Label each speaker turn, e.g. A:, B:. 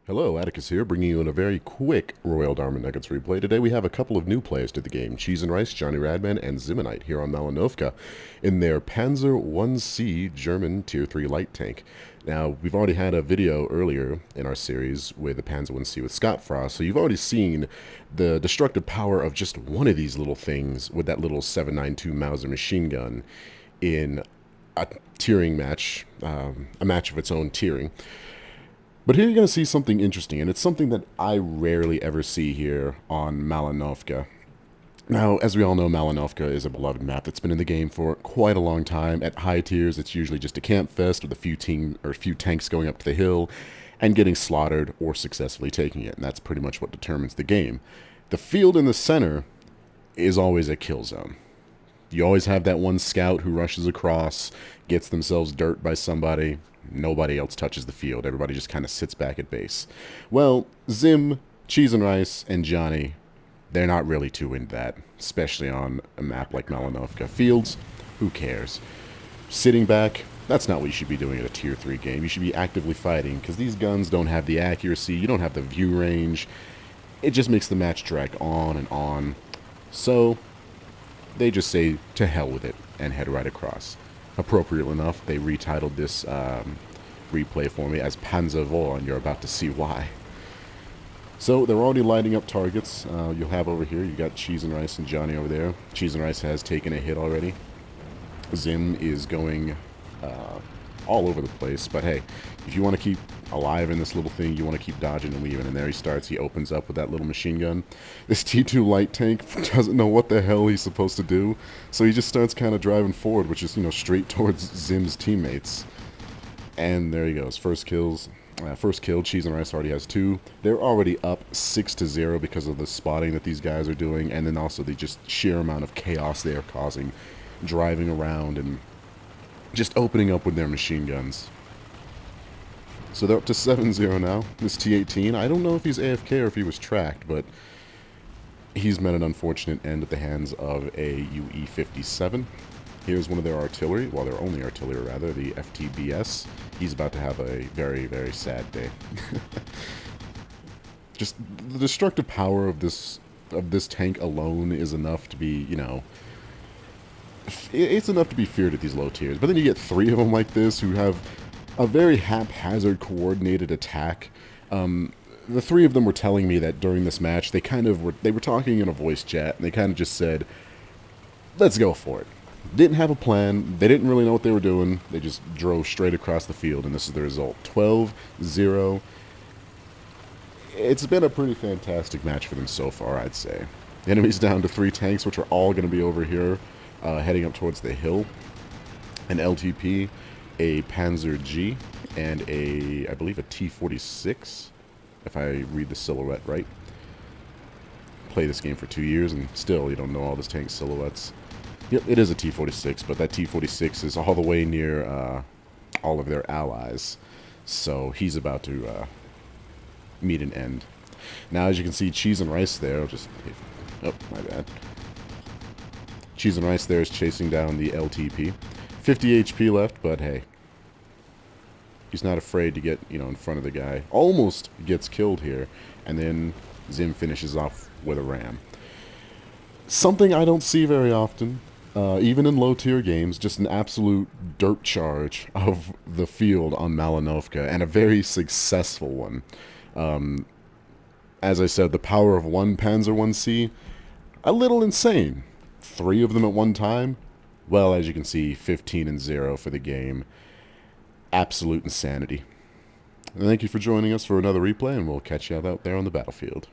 A: Hello, Atticus here, bringing you in a very quick Royal Dharma Nuggets replay. Today we have a couple of new players to the game, CheeseNRice, JohnnyRadman, and Ziminite here on Malinovka in their Panzer 1C German Tier 3 light tank. Now, we've already had a video earlier in our series with the Panzer 1C with Scott Frost, so you've already seen the destructive power of just one of these little things with that little 7.92 Mauser machine gun in a tiering match, a match of its own tiering. But here you're going to see something interesting, and it's something that I rarely ever see here on Malinovka. Now, as we all know, Malinovka is a beloved map that's been in the game for quite a long time. At high tiers, it's usually just a camp fest with a few tanks going up to the hill and getting slaughtered or successfully taking it, and that's pretty much what determines the game. The field in the center is always a kill zone. You always have that one scout who rushes across, gets themselves dirt by somebody. Nobody else touches the field. Everybody just kind of sits back at base. Well, Zim, CheeseNRice, and Johnny, they're not really too into that, especially on a map like Malinovka. Fields, who cares? Sitting back, that's not what you should be doing at a Tier 3 game. You should be actively fighting, because these guns don't have the accuracy, you don't have the view range. It just makes the match drag on and on. So, they just say, to hell with it, and head right across. Appropriately enough, they retitled this replay for me as Panzer, and you're about to see why. So they're already lighting up targets. You'll have over here, you got CheeseNRice and Johnny over there. CheeseNRice has taken a hit already. Zim is going all over the place, but hey, if you want to keep alive in this little thing, you want to keep dodging and weaving, and there he starts. He opens up with that little machine gun. This T2 light tank doesn't know what the hell he's supposed to do, so he just starts kind of driving forward, which is, straight towards Zim's teammates. And there he goes. First kill, CheeseNRice already has 2. They're already up 6-0 because of the spotting that these guys are doing, and then also the just sheer amount of chaos they are causing, driving around and just opening up with their machine guns. So they're up to 7-0 now. This T-18, I don't know if he's AFK or if he was tracked, but he's met an unfortunate end at the hands of a UE-57. Here's one of their artillery, well, their only artillery rather, the FTBS. He's about to have a very, very sad day. Just the destructive power of this tank alone is enough to be, it's enough to be feared at these low tiers. But then you get 3 of them like this who have a very haphazard coordinated attack. The 3 of them were telling me that during this match they were talking in a voice chat, and they kind of just said, let's go for it. Didn't have a plan, they didn't really know what they were doing, they just drove straight across the field, and this is the result. 12-0. It's been a pretty fantastic match for them so far, I'd say. The enemy's down to 3 tanks, which are all going to be over here, heading up towards the hill. An LTP, a Panzer G, and I believe a T-46, if I read the silhouette right. Played this game for 2 years, and still you don't know all this tank's silhouettes. Yep, it is a T-46, but that T-46 is all the way near all of their allies, so he's about to meet an end. Now, as you can see, CheeseNRice there, oh, my bad. CheeseNRice there is chasing down the LTP. 50 HP left, but hey, he's not afraid to get, in front of the guy. Almost gets killed here, and then Zim finishes off with a ram. Something I don't see very often, even in low-tier games, just an absolute dirt charge of the field on Malinovka, and a very successful one. As I said, the power of one Panzer 1C, a little insane. 3 of them at one time? Well, as you can see, 15-0 for the game. Absolute insanity. And thank you for joining us for another replay, and we'll catch you out there on the battlefield.